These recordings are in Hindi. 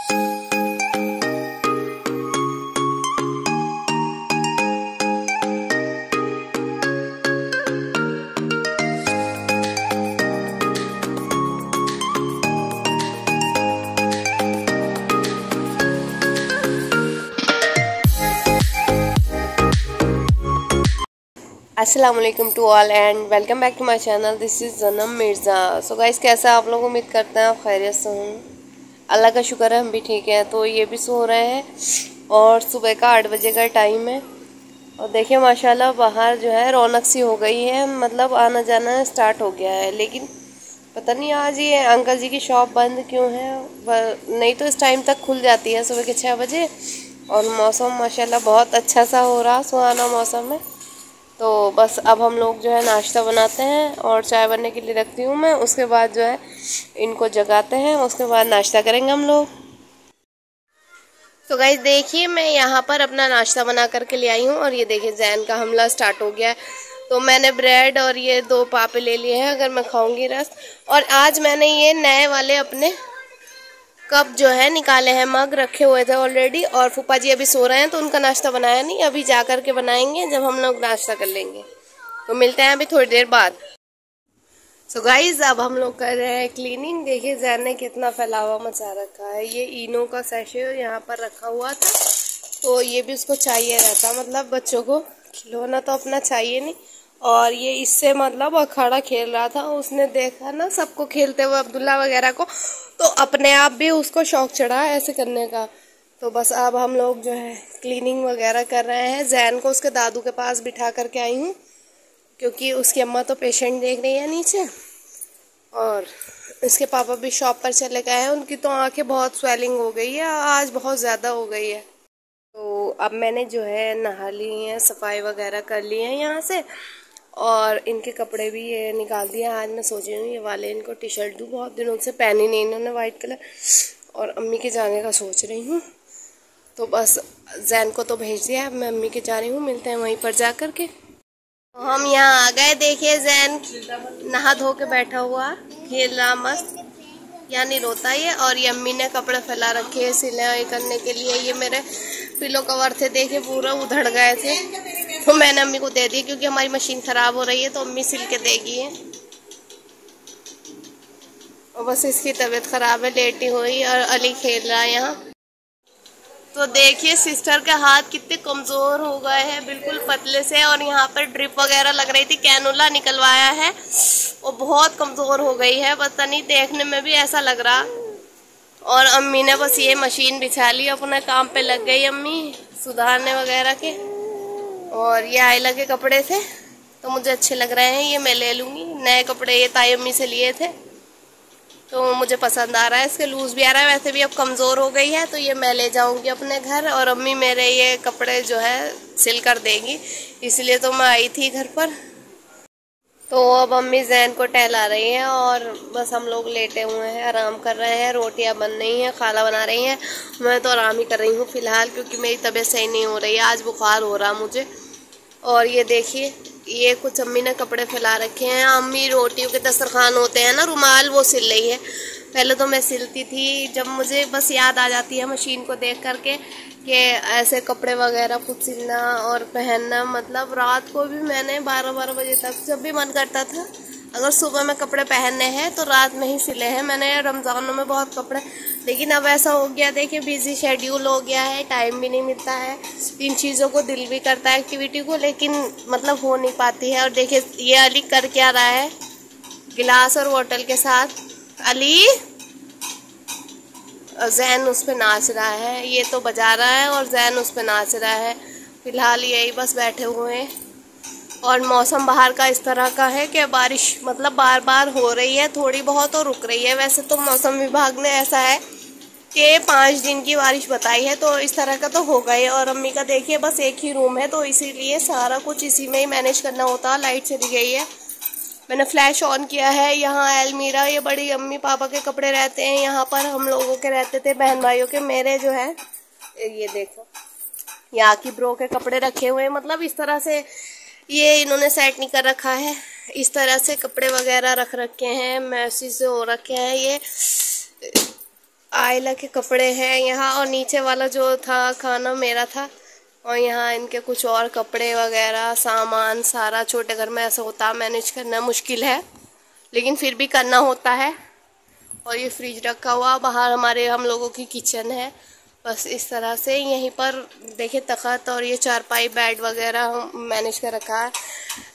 अस्सलाम वालेकुम to all and welcome back to my channel. This is Jannam Mirza. So guys, कैसा आप लोग? उम्मीद करते हैं आप खैरियत से हूँ। अल्लाह का शुक्र है हम भी ठीक हैं। तो ये भी सो रहे हैं और सुबह का 8 बजे का टाइम है। और देखिए माशाल्लाह बाहर जो है रौनक सी हो गई है, मतलब आना जाना स्टार्ट हो गया है। लेकिन पता नहीं आज ये अंकल जी की शॉप बंद क्यों है, नहीं तो इस टाइम तक खुल जाती है सुबह के 6 बजे। और मौसम माशाल्लाह बहुत अच्छा सा हो रहा, सुहाना मौसम है। तो बस अब हम लोग जो है नाश्ता बनाते हैं और चाय बनने के लिए रखती हूँ मैं। उसके बाद जो है इनको जगाते हैं, उसके बाद नाश्ता करेंगे हम लोग। तो गाइस देखिए, मैं यहाँ पर अपना नाश्ता बना करके ले आई हूँ और ये देखिए जैन का हमला स्टार्ट हो गया है। तो मैंने ब्रेड और ये 2 पापे ले लिए हैं, अगर मैं खाऊंगी रस। और आज मैंने ये नए वाले अपने कप जो है निकाले हैं, मग रखे हुए थे ऑलरेडी। और फूफा जी अभी सो रहे हैं तो उनका नाश्ता बनाया नहीं, अभी जा कर के बनाएंगे जब हम लोग नाश्ता कर लेंगे। तो मिलते हैं अभी थोड़ी देर बाद। सो गाइज अब हम लोग कर रहे हैं क्लीनिंग। देखिए जैन ने कितना फैलावा मचा रखा है। ये इनो का सैशे यहाँ पर रखा हुआ था, तो ये भी उसको चाहिए रहता, मतलब बच्चों को खिलौना तो अपना चाहिए नहीं। और ये इससे मतलब अखाड़ा खेल रहा था, उसने देखा ना सबको खेलते हुए, अब्दुल्ला वगैरह को, तो अपने आप भी उसको शौक चढ़ा ऐसे करने का। तो बस अब हम लोग जो है क्लीनिंग वगैरह कर रहे हैं। जैन को उसके दादू के पास बिठा करके आई हूँ, क्योंकि उसकी अम्मा तो पेशेंट देख रही है नीचे और इसके पापा भी शॉप पर चले गए हैं। उनकी तो आंखें बहुत स्वेलिंग हो गई है, आज बहुत ज़्यादा हो गई है। तो अब मैंने जो है नहा ली है, सफाई वगैरह कर ली है यहाँ से, और इनके कपड़े भी ये निकाल दिए। आज मैं सोच रही हूँ ये वाले इनको टी शर्ट दूँ, बहुत दिनों से पहनी नहीं इन्होंने वाइट कलर, और अम्मी के जाने का सोच रही हूँ। तो बस जैन को तो भेज दिया, अब मैं अम्मी के जा रही हूँ, मिलते हैं वहीं पर जा कर के। तो हम यहाँ आ गए। देखिए जैन नहा धो के बैठा हुआ खेल रहा मस्त, यानी रोता ही है। और ये अम्मी ने कपड़े फैला रखे हैं सिलाई करने के लिए। ये मेरे पिलो कवर थे, देखिए पूरा उधड़ गए थे, तो मैंने अम्मी को दे दिए, क्योंकि हमारी मशीन खराब हो रही है तो अम्मी सिल के देगी है। और बस इसकी तबीयत खराब है, लेटी हुई, और अली खेल रहा है यहाँ। तो देखिए सिस्टर के हाथ कितने कमजोर हो गए हैं, बिल्कुल पतले से। और यहाँ पर ड्रिप वगैरह लग रही थी, कैनुला निकलवाया है, वो बहुत कमजोर हो गई है, पता नहीं देखने में भी ऐसा लग रहा। और अम्मी ने बस ये मशीन बिछा ली, अपने काम पे लग गई अम्मी सुधारने वगैरह के। और ये आयला के कपड़े थे तो मुझे अच्छे लग रहे हैं, ये मैं ले लूँगी। नए कपड़े ये ताई अम्मी से लिए थे तो मुझे पसंद आ रहा है, इसके लूज़ भी आ रहा है। वैसे भी अब कमज़ोर हो गई है तो ये मैं ले जाऊंगी अपने घर, और अम्मी मेरे ये कपड़े जो है सिल कर देंगी, इसलिए तो मैं आई थी घर पर। तो अब अम्मी जैन को टहला रही हैं और बस हम लोग लेटे हुए हैं, आराम कर रहे हैं। रोटियां बन रही हैं, खाना बना रही हैं, मैं तो आराम ही कर रही हूँ फ़िलहाल, क्योंकि मेरी तबीयत सही नहीं हो रही है, आज बुखार हो रहा मुझे। और ये देखिए ये कुछ अम्मी ने कपड़े फैला रखे हैं। अम्मी रोटियों के दस्तरखान होते हैं ना, रुमाल, वो सिल रही है। पहले तो मैं सिलती थी, जब मुझे बस याद आ जाती है मशीन को देख करके कि ऐसे कपड़े वगैरह खुद सिलना और पहनना। मतलब रात को भी मैंने 12-12 बजे तक, जब भी मन करता था, अगर सुबह में कपड़े पहनने हैं तो रात में ही सिले हैं मैंने। रमज़ानों में बहुत कपड़े, लेकिन अब ऐसा हो गया, देखिए बिजी शेड्यूल हो गया है, टाइम भी नहीं मिलता है। इन चीज़ों को दिल भी करता है एक्टिविटी को, लेकिन मतलब हो नहीं पाती है। और देखिए ये अली कर क्या रहा है, गिलास और बोतल के साथ। अली, जैन उस पर नाच रहा है, ये तो बजा रहा है और जैन उस पर नाच रहा है। फिलहाल यही बस बैठे हुए हैं। और मौसम बाहर का इस तरह का है कि बारिश मतलब बार बार हो रही है, थोड़ी बहुत और रुक रही है। वैसे तो मौसम विभाग ने ऐसा है कि 5 दिन की बारिश बताई है, तो इस तरह का तो होगा ही। और अम्मी का देखिए बस एक ही रूम है, तो इसीलिए सारा कुछ इसी में ही मैनेज करना होता है। लाइट चली गई है, मैंने फ्लैश ऑन किया है। यहाँ अलमीरा, ये बड़ी अम्मी पापा के कपड़े रहते हैं, यहाँ पर हम लोगों के रहते थे, बहन भाइयों के। मेरे जो है ये देखो यहाँ की ब्रो के कपड़े रखे हुए हैं, मतलब इस तरह से ये इन्होंने सेट नहीं कर रखा है, इस तरह से कपड़े वगैरह रख रखे हैं, मैसी से हो रखे हैं। ये आयला के कपड़े हैं यहाँ, और नीचे वाला जो था खाना मेरा था, और यहाँ इनके कुछ और कपड़े वगैरह सामान सारा। छोटे घर में ऐसा होता है, मैनेज करना मुश्किल है लेकिन फिर भी करना होता है। और ये फ्रिज रखा हुआ, बाहर हमारे हम लोगों की किचन है। बस इस तरह से यहीं पर देखिए तख़्त और ये चारपाई बेड वगैरह मैनेज कर रखा है।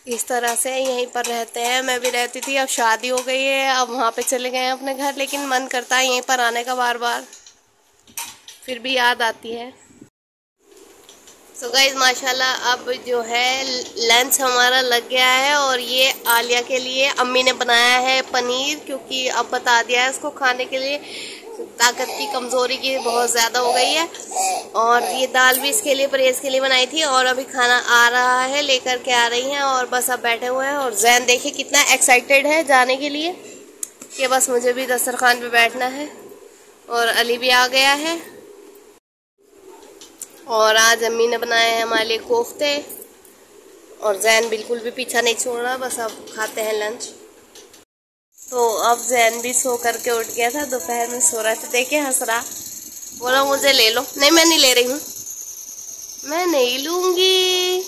इस तरह से यहीं पर रहते हैं। मैं भी रहती थी, अब शादी हो गई है, अब वहाँ पे चले गए हैं अपने घर, लेकिन मन करता है यहीं पर आने का बार बार, फिर भी याद आती है। सो गाइस माशाल्लाह अब जो है लंच हमारा लग गया है, और ये आलिया के लिए अम्मी ने बनाया है पनीर, क्योंकि अब बता दिया है उसको खाने के लिए, ताकत की कमज़ोरी की बहुत ज़्यादा हो गई है। और ये दाल भी इसके लिए परहेज़ के लिए बनाई थी, और अभी खाना आ रहा है, लेकर के आ रही हैं, और बस अब बैठे हुए हैं। और जैन देखिए कितना एक्साइटेड है जाने के लिए कि बस मुझे भी दस्तरखान पे बैठना है। और अली भी आ गया है, और आज अम्मी ने बनाए हैं हमारे लिए कोफ्ते, और जैन बिल्कुल भी पीछा नहीं छोड़ रहा। बस अब खाते हैं लंच। तो अब जैन भी सो करके उठ गया था, दोपहर में सो रहा था, देखिए हंस रहा, बोला मुझे ले लो। नहीं मैं नहीं ले रही हूँ, मैं नहीं लूँगी।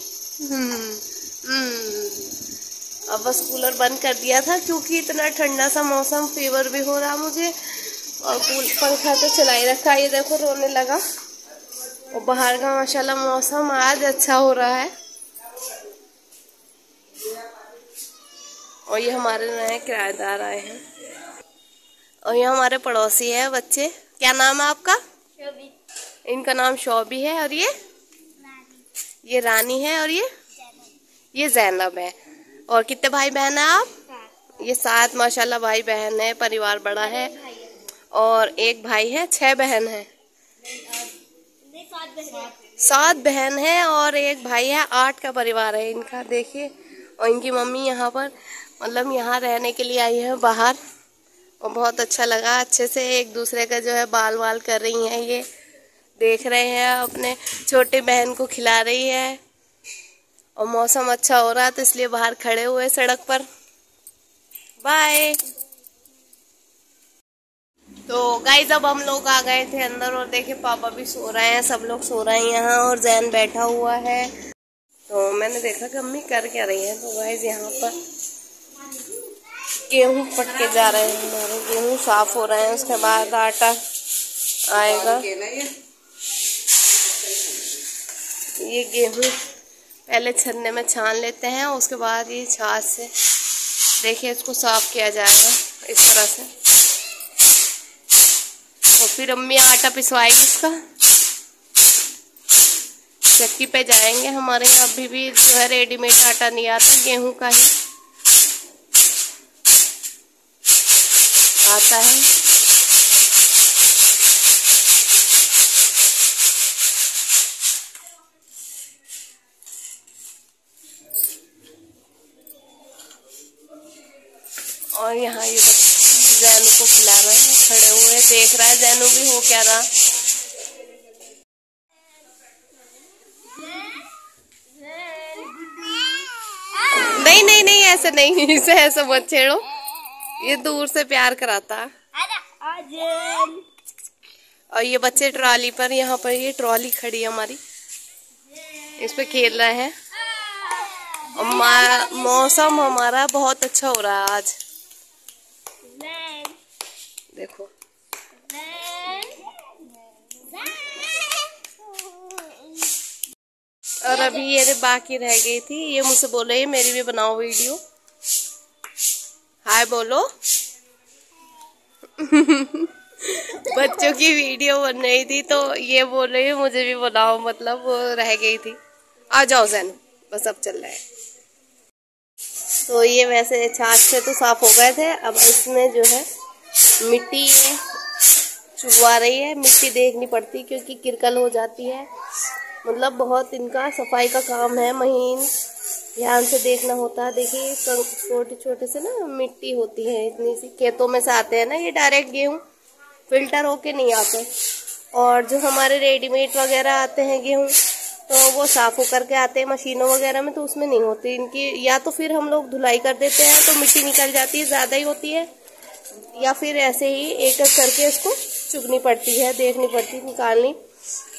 अब बस कूलर बंद कर दिया था क्योंकि इतना ठंडा सा मौसम, फीवर भी हो रहा मुझे, और पंखा तो चला ही रखा। ये देखो रोने लगा। और बाहर का माशाल्लाह मौसम आज अच्छा हो रहा है। और ये हमारे नए किराएदार आए हैं, और ये हमारे पड़ोसी है बच्चे। क्या नाम है आपका? शोभी। इनका नाम शोभी है, और ये रानी है, और ये जैनब है। और कितने भाई बहन हैं आप? 7। ये 7 माशाल्लाह भाई बहन है, परिवार बड़ा है। और एक भाई है, 6 बहन है। 7 बहन है और एक भाई है, 8 का परिवार है इनका, देखिए। और इनकी मम्मी यहाँ पर मतलब यहाँ रहने के लिए आई है बाहर, और बहुत अच्छा लगा। अच्छे से एक दूसरे का जो है बाल वाल कर रही हैं, ये देख रहे हैं, अपने छोटे बहन को खिला रही है। और मौसम अच्छा हो रहा तो इसलिए बाहर खड़े हुए सड़क पर। बाय। तो गाइस अब हम लोग आ गए थे अंदर, और देखे पापा भी सो रहे हैं, सब लोग सो रहे हैं यहाँ, और जैन बैठा हुआ है। तो मैंने देखा कि अम्मी कर क्या रही है। तो गाइस यहाँ पर गेहूं पट के जा रहे हैं, हमारे गेहूं साफ हो रहे हैं, उसके बाद आटा आएगा। ये गेहूं पहले छन्ने में छान लेते हैं, उसके बाद ये छाछ से देखिए इसको साफ किया जाएगा इस तरह से। और फिर अम्मी आटा पिसवाएगी इसका, चक्की पे जाएंगे। हमारे यहाँ अभी भी जो है रेडीमेड आटा नहीं आता, गेहूं का ही आता है। और यहाँ ये जैनू को खिला रहे हैं, खड़े हुए देख रहा है जैनू भी हो क्या रहा। नहीं नहीं नहीं ऐसे नहीं, इसे ऐसे मत छेड़ो, ये दूर से प्यार कराता। और ये बच्चे ट्रॉली पर, यहाँ पर ये ट्रॉली खड़ी है हमारी, इस पे खेल रहे हैं। और मौसम हमारा बहुत अच्छा हो रहा है आज, देखो। और अभी ये बाकी रह गई थी, ये मुझसे बोल रही है मेरी भी बनाओ वीडियो, हाय बोलो। बच्चों की वीडियो बन रही थी तो ये बोल रही है मुझे भी बनाओ, मतलब वो रह गई थी। आ जाओ जैन, बस अब चल रहा है। तो ये वैसे छाछ से तो साफ हो गए थे, अब इसमें जो है मिट्टी चुभवा रही है। मिट्टी देखनी पड़ती क्योंकि किरकल हो जाती है, मतलब बहुत इनका सफाई का काम है, महीन ध्यान से देखना होता है। देखिए छोटे छोटे से ना मिट्टी होती है, इतनी सी खेतों में से आते हैं ना, ये डायरेक्ट गेहूँ फिल्टर होके नहीं आते। और जो हमारे रेडीमेड वगैरह आते हैं गेहूँ, तो वो साफ होकर के आते हैं मशीनों वगैरह में, तो उसमें नहीं होती इनकी। या तो फिर हम लोग धुलाई कर देते हैं तो मिट्टी निकल जाती है, ज़्यादा ही होती है, या फिर ऐसे ही एक एक करके इसको चुगनी पड़ती है, देखनी पड़ती है, निकालनी।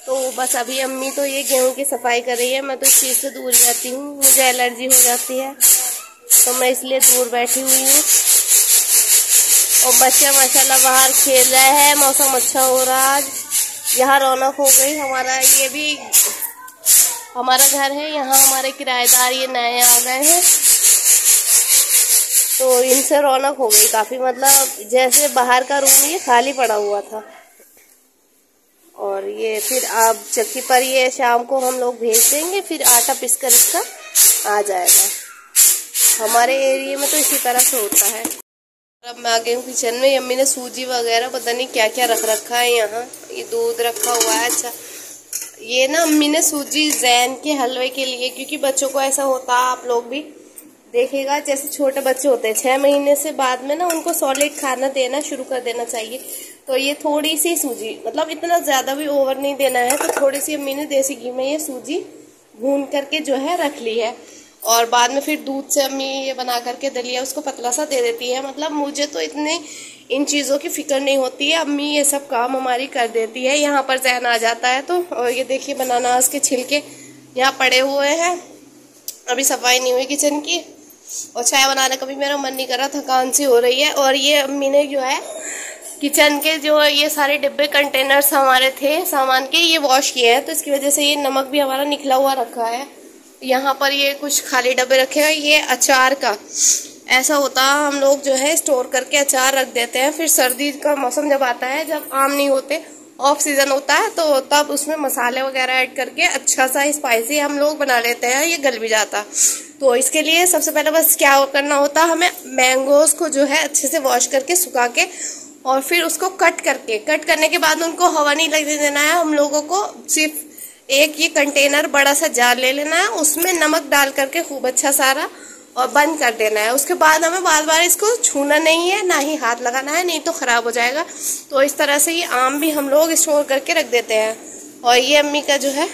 तो बस अभी अम्मी तो ये गेहूं की सफाई कर रही है, मैं तो इस चीज़ से दूर रहती हूँ, मुझे एलर्जी हो जाती है, तो मैं इसलिए दूर बैठी हुई हूँ। और बच्चे माशाल्लाह बाहर खेल रहे हैं, मौसम अच्छा हो रहा है आज। यहाँ रौनक हो गई। हमारा ये भी हमारा घर है, यहाँ हमारे किराएदार ये नए आ गए हैं, तो इनसे रौनक हो गई काफ़ी। मतलब जैसे बाहर का रूम ये खाली पड़ा हुआ था। और ये फिर आप चक्की पर ये शाम को हम लोग भेज देंगे, फिर आटा पिस कर इसका आ जाएगा। हमारे एरिया में तो इसी तरह से होता है। अब मैं आ गई हूँ किचन में। अम्मी ने सूजी वगैरह पता नहीं क्या क्या रख रखा है यहाँ। ये दूध रखा हुआ है। अच्छा, ये ना अम्मी ने सूजी जैन के हलवे के लिए, क्योंकि बच्चों को ऐसा होता है, आप लोग भी देखिएगा, जैसे छोटे बच्चे होते हैं 6 महीने से बाद में ना उनको सॉलिड खाना देना शुरू कर देना चाहिए। तो ये थोड़ी सी सूजी, मतलब इतना ज़्यादा भी ओवर नहीं देना है, तो थोड़ी सी अम्मी ने देसी घी में ये सूजी भून करके जो है रख ली है। और बाद में फिर दूध से अम्मी ये बना करके दलिया उसको पतला सा दे देती है। मतलब मुझे तो इतने इन चीज़ों की फिक्र नहीं होती है, अम्मी ये सब काम हमारी कर देती है। यहाँ पर जहन आ जाता है तो। और ये देखिए बनानास के छिलके यहाँ पड़े हुए हैं, अभी सफाई नहीं हुई किचन की। और चाय बनाने का भी मेरा मन नहीं कर रहा, थकान सी हो रही है। और ये अम्मी ने जो है किचन के जो ये सारे डिब्बे कंटेनर्स हमारे थे सामान के, ये वॉश किए हैं, तो इसकी वजह से ये नमक भी हमारा निकला हुआ रखा है। यहाँ पर ये कुछ खाली डब्बे रखे हैं, ये अचार का ऐसा होता है, हम लोग जो है स्टोर करके अचार रख देते हैं। फिर सर्दी का मौसम जब आता है, जब आम नहीं होते, ऑफ सीजन होता है, तो तब उसमें मसाले वगैरह ऐड करके अच्छा सा स्पाइसी हम लोग बना लेते हैं, ये गल भी जाता। तो इसके लिए सबसे पहले बस क्या करना होता है, हमें मैंगोज को जो है अच्छे से वॉश करके सुखा के और फिर उसको कट करने के बाद उनको हवा नहीं लगने देना है। हम लोगों को सिर्फ एक ये कंटेनर बड़ा सा जार ले लेना है, उसमें नमक डाल करके खूब अच्छा सारा और बंद कर देना है। उसके बाद हमें बार बार इसको छूना नहीं है, ना ही हाथ लगाना है, नहीं तो खराब हो जाएगा। तो इस तरह से ये आम भी हम लोग स्टोर करके रख देते हैं। और ये अम्मी का जो है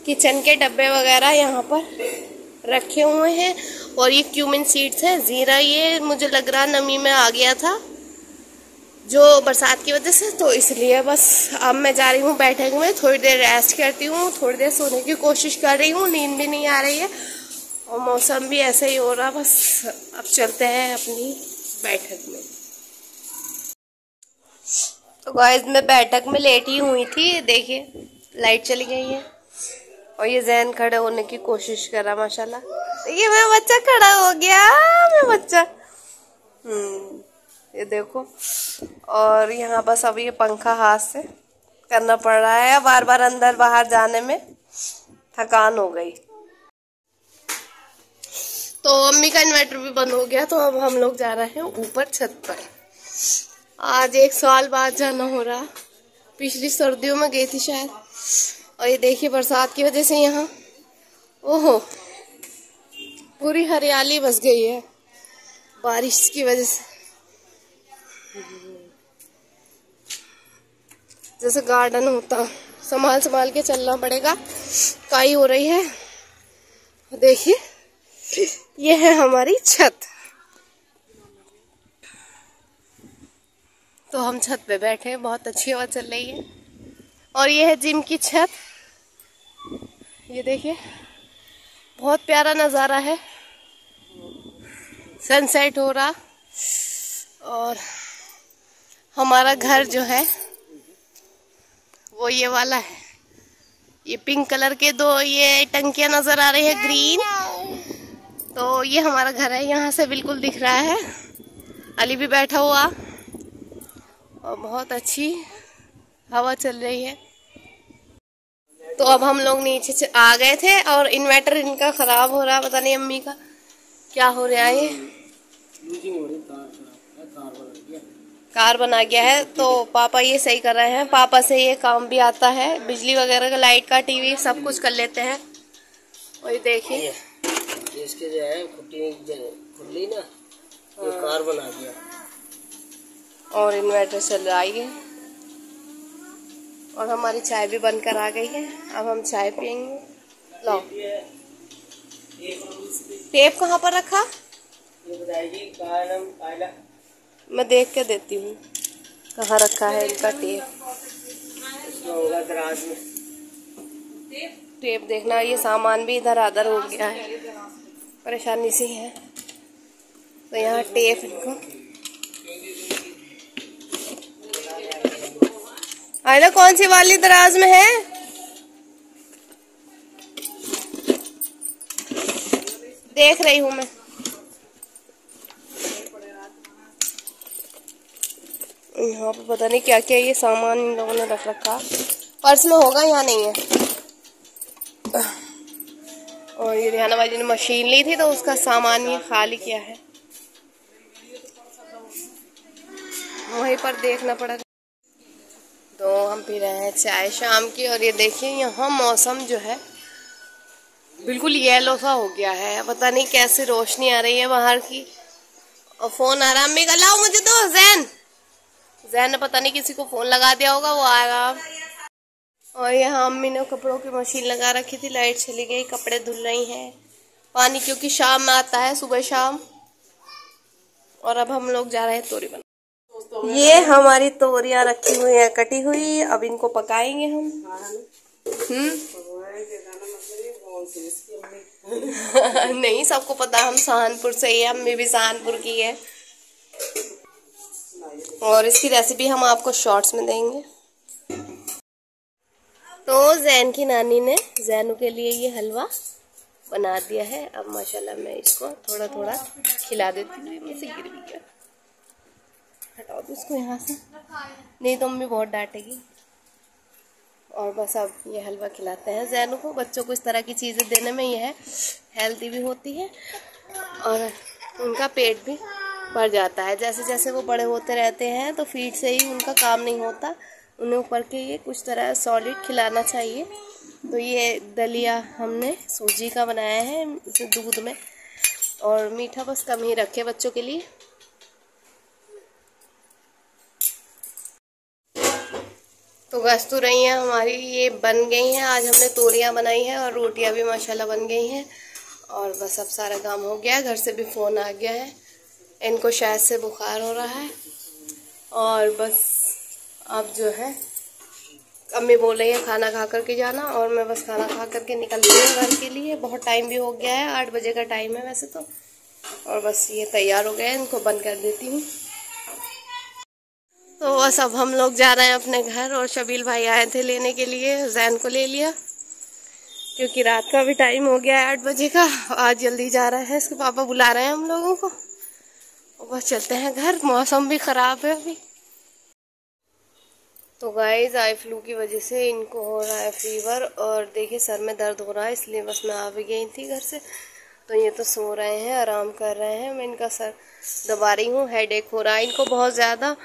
किचन के डब्बे वगैरह यहाँ पर रखे हुए हैं। और ये क्यूमिन सीड्स है, जीरा, ये मुझे लग रहा नमी में आ गया था जो बरसात की वजह से, तो इसलिए बस अब मैं जा रही हूँ बैठक में, थोड़ी देर रेस्ट करती हूँ, थोड़ी देर सोने की कोशिश कर रही हूँ, नींद भी नहीं आ रही है और मौसम भी ऐसे ही हो रहा। बस अब चलते हैं अपनी बैठक में। तो गाइस मैं बैठक में लेटी हुई थी, देखिए लाइट चली गई है और ये जैन खड़े होने की कोशिश कर रहा माशाल्लाह। ये मेरा बच्चा खड़ा हो गया, मेरा बच्चा, ये देखो। और यहाँ बस अभी ये पंखा हाथ से करना पड़ रहा है, बार बार अंदर बाहर जाने में थकान हो गई। तो अम्मी का इन्वर्टर भी बंद हो गया, तो अब हम लोग जा रहे हैं ऊपर छत पर। आज 1 साल बाद जाना हो रहा, पिछली सर्दियों में गई थी शायद। और ये देखिए बरसात की वजह से यहाँ ओहो पूरी हरियाली बस गई है बारिश की वजह से, जैसे गार्डन होता। संभाल के चलना पड़ेगा, काई हो रही है। देखिए ये है हमारी छत। तो हम छत पे बैठे हैं, बहुत अच्छी हवा चल रही है। और ये है जिम की छत, ये देखिए बहुत प्यारा नज़ारा है, सनसेट हो रहा। और हमारा घर जो है वो ये वाला है, ये पिंक कलर के 2 ये टंकियां नजर आ रही है ग्रीन, तो ये हमारा घर है, यहाँ से बिल्कुल दिख रहा है। अली भी बैठा हुआ और बहुत अच्छी हवा चल रही है। तो अब हम लोग नीचे आ गए थे और इन्वर्टर इनका खराब हो रहा, पता नहीं अम्मी का क्या हो रहा है, कार बना गया है, तो पापा ये सही कर रहे हैं। पापा से ये काम भी आता है, बिजली वगैरह का, लाइट का, टीवी सब कुछ कर लेते हैं। और ये देखिए इसके जो है खुली ना, ये कार बना दिया। और इन्वर्टर चल रहा है और हमारी चाय भी बनकर आ गई है, अब हम चाय पियेंगे। लो टेप कहाँ पर रखा, ये बताइए, मैं देख के देती हूँ। कहाँ रखा है इनका टेप? दराज में टेप देखना, ये सामान भी इधर आधर हो गया है, परेशानी सी है। तो यहाँ टेप इनको आयला कौन सी वाली दराज में है? देख रही हूँ मैं। यहाँ पे पता नहीं क्या क्या ये सामान इन लोगों ने रख रखा। पर्स में होगा, यहाँ नहीं है। और ये रिहाना भाई ने मशीन ली थी तो उसका सामान ये खाली किया है, वहीं पर देखना पड़ेगा। तो हम पी रहे हैं चाय शाम की। और ये देखिए यहाँ मौसम जो है बिल्कुल येलो सा हो गया है, पता नहीं कैसे रोशनी आ रही है बाहर की। और फोन आ रहा, अम्मी लाओ मुझे तो। जैन ने पता नहीं किसी को फोन लगा दिया होगा, वो आएगा। और यहाँ अम्मी ने कपड़ों की मशीन लगा रखी थी, लाइट चली गई, कपड़े धुल रही हैं। पानी क्योंकि शाम में आता है, सुबह शाम। और अब हम लोग जा रहे हैं तोरी बना। ये हमारी तोरियां रखी हुई है कटी हुई, अब इनको पकाएंगे हम। नहीं, सबको पता हम सहारनपुर से ही है, अम्मी भी सहारनपुर की है। और इसकी रेसिपी हम आपको शॉर्ट्स में देंगे। तो जैन की नानी ने जैनू के लिए ये हलवा बना दिया है। अब माशाल्लाह मैं इसको थोड़ा थोड़ा खिला देती हूँ। मुझसे गिर भी गया, हटाओ दो इसको यहाँ से, नहीं तो मम्मी बहुत डांटेगी। और बस अब ये हलवा खिलाते हैं जैनू को। बच्चों को इस तरह की चीज़ें देने में ये है, हेल्दी भी होती है और उनका पेट भी भर जाता है। जैसे जैसे वो बड़े होते रहते हैं तो फीड से ही उनका काम नहीं होता, उन्हें ऊपर के ये कुछ तरह सॉलिड खिलाना चाहिए। तो ये दलिया हमने सूजी का बनाया है, इसे दूध में, और मीठा बस कम ही रखे बच्चों के लिए। तो कस्तूरियाँ हमारी ये बन गई हैं। आज हमने तोरियाँ बनाई हैं और रोटियाँ भी माशाल्लाह बन गई हैं। और बस अब सारा काम हो गया है। घर से भी फ़ोन आ गया है, इनको शायद से बुखार हो रहा है। और बस अब जो है अम्मी बोल रही है खाना खा करके जाना, और मैं बस खाना खा करके निकलती हूँ घर के लिए। बहुत टाइम भी हो गया है, 8 बजे का टाइम है वैसे तो। और बस ये तैयार हो गए हैं, इनको बंद कर देती हूँ। तो बस अब हम लोग जा रहे हैं अपने घर। और शबील भाई आए थे लेने के लिए, जैन को ले लिया क्योंकि रात का भी टाइम हो गया है 8 बजे का। आज जल्दी जा रहा है, इसके पापा बुला रहे हैं हम लोगों को। बस चलते हैं घर, मौसम भी ख़राब है अभी। तो गाइस आई फ्लू की वजह से इनको हो रहा है फीवर, और देखिए सर में दर्द हो रहा है, इसलिए बस मैं आ भी गई थी घर से। तो ये तो सो रहे हैं, आराम कर रहे हैं। मैं इनका सर दबा रही हूँ, हेडेक हो रहा है इनको बहुत ज़्यादा।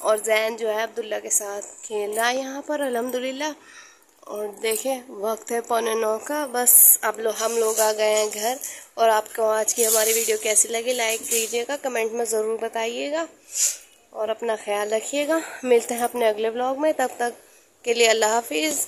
और जैन जो है अब्दुल्ला के साथ खेल रहा है यहाँ पर अल्हम्दुलिल्लाह। और देखिए वक्त है 8:45 का। बस अब हम लोग आ गए हैं घर। और आपको आज की हमारी वीडियो कैसी लगी लाइक कीजिएगा, कमेंट में ज़रूर बताइएगा, और अपना ख्याल रखिएगा। मिलते हैं अपने अगले व्लॉग में, तब तक के लिए अल्लाह हाफिज़।